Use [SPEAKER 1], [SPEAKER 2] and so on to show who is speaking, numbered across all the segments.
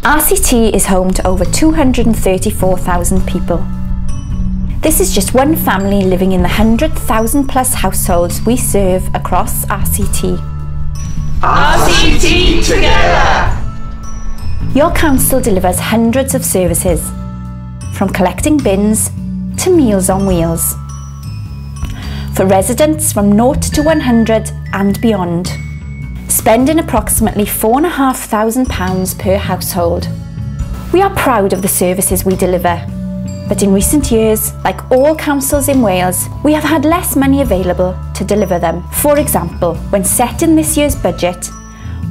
[SPEAKER 1] RCT is home to over 234,000 people. This is just one family living in the 100,000 plus households we serve across RCT.
[SPEAKER 2] RCT together!
[SPEAKER 1] Your council delivers hundreds of services, from collecting bins to Meals on Wheels, for residents from 0 to 100 and beyond, spending approximately £4,500 per household. We are proud of the services we deliver, but in recent years, like all councils in Wales, we have had less money available to deliver them. For example, when setting this year's budget,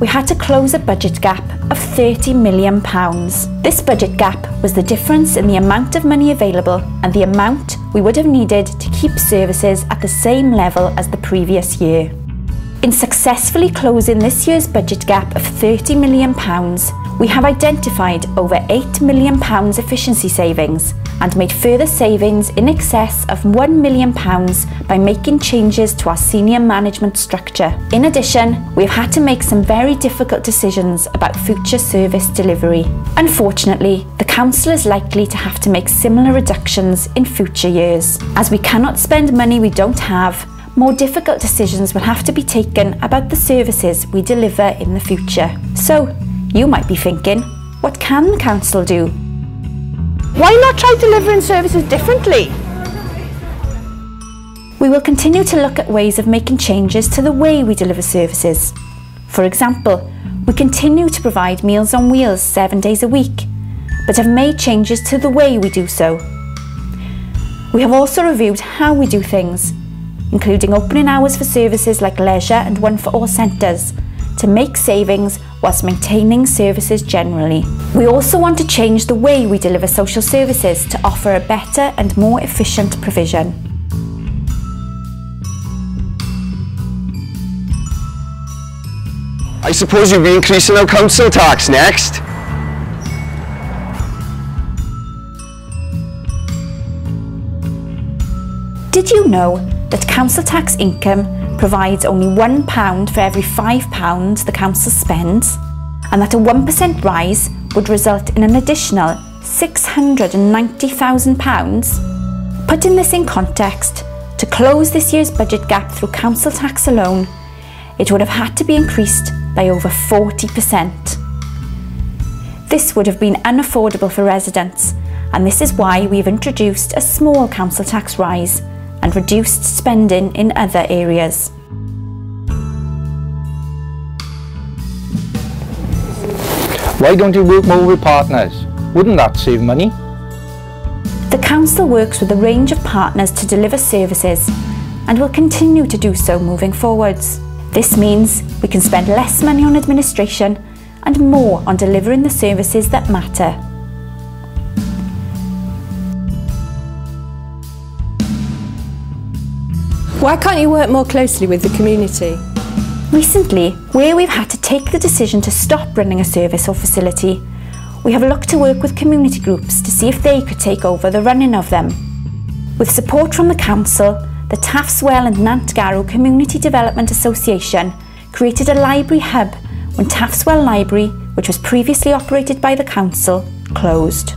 [SPEAKER 1] we had to close a budget gap of £30 million. This budget gap was the difference in the amount of money available and the amount we would have needed to keep services at the same level as the previous year. In successfully closing this year's budget gap of £30 million, we have identified over £8 million efficiency savings and made further savings in excess of £1 million by making changes to our senior management structure. In addition, we've had to make some very difficult decisions about future service delivery. Unfortunately, the council is likely to have to make similar reductions in future years. As we cannot spend money we don't have, more difficult decisions will have to be taken about the services we deliver in the future. So, you might be thinking, what can the council do?
[SPEAKER 3] Why not try delivering services differently?
[SPEAKER 1] We will continue to look at ways of making changes to the way we deliver services. For example, we continue to provide Meals on Wheels 7 days a week, but have made changes to the way we do so. We have also reviewed how we do things, including opening hours for services like leisure and One for All centres, to make savings whilst maintaining services generally. We also want to change the way we deliver social services to offer a better and more efficient provision.
[SPEAKER 4] I suppose you'll be increasing our council tax next?
[SPEAKER 1] Did you know that council tax income provides only £1 for every £5 the council spends, and that a 1% rise would result in an additional £690,000? Putting this in context, to close this year's budget gap through council tax alone, it would have had to be increased by over 40%. This would have been unaffordable for residents, and this is why we've introduced a small council tax rise and reduced spending in other areas.
[SPEAKER 5] Why don't you work more with partners? Wouldn't that save money?
[SPEAKER 1] The council works with a range of partners to deliver services and will continue to do so moving forwards. This means we can spend less money on administration and more on delivering the services that matter.
[SPEAKER 3] Why can't you work more closely with the community?
[SPEAKER 1] Recently, where we've had to take the decision to stop running a service or facility, we have looked to work with community groups to see if they could take over the running of them. With support from the council, the Taffswell and Nantgarw Community Development Association created a library hub when Taffswell Library, which was previously operated by the council, closed.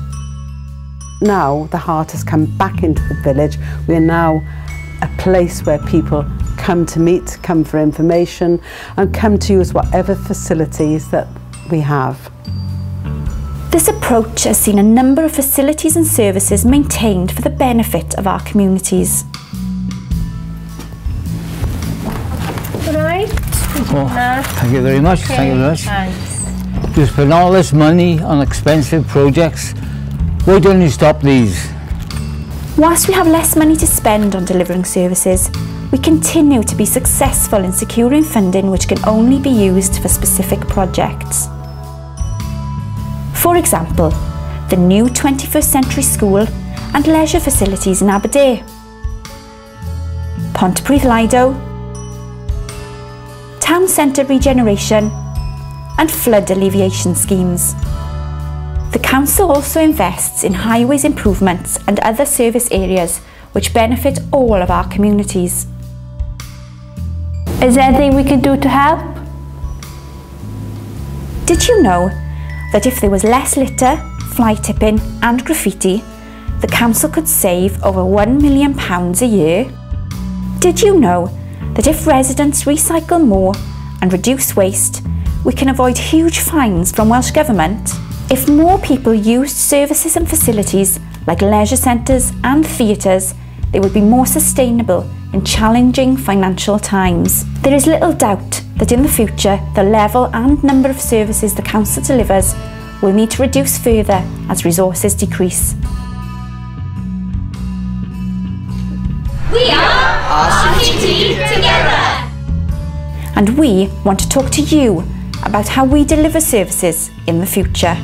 [SPEAKER 6] Now the heart has come back into the village. We are now a place where people come to meet, come for information, and come to use whatever facilities that we have.
[SPEAKER 1] This approach has seen a number of facilities and services maintained for the benefit of our communities.
[SPEAKER 3] Good night.
[SPEAKER 7] Thank you very much. Thank you very much. You spend all this money on expensive projects. Why don't you stop these?
[SPEAKER 1] Whilst we have less money to spend on delivering services, we continue to be successful in securing funding which can only be used for specific projects. For example, the new 21st Century School and leisure facilities in Aberdare, Pontypridd Lido, town centre regeneration and flood alleviation schemes. The council also invests in highways improvements and other service areas which benefit all of our communities. Is there anything we can do to help? Did you know that if there was less litter, fly tipping and graffiti, the council could save over £1 million a year? Did you know that if residents recycle more and reduce waste, we can avoid huge fines from Welsh Government? If more people used services and facilities like leisure centres and theatres, they would be more sustainable in challenging financial times. There is little doubt that in the future, the level and number of services the council delivers will need to reduce further as resources decrease.
[SPEAKER 2] We are RCT Together!
[SPEAKER 1] And we want to talk to you about how we deliver services in the future.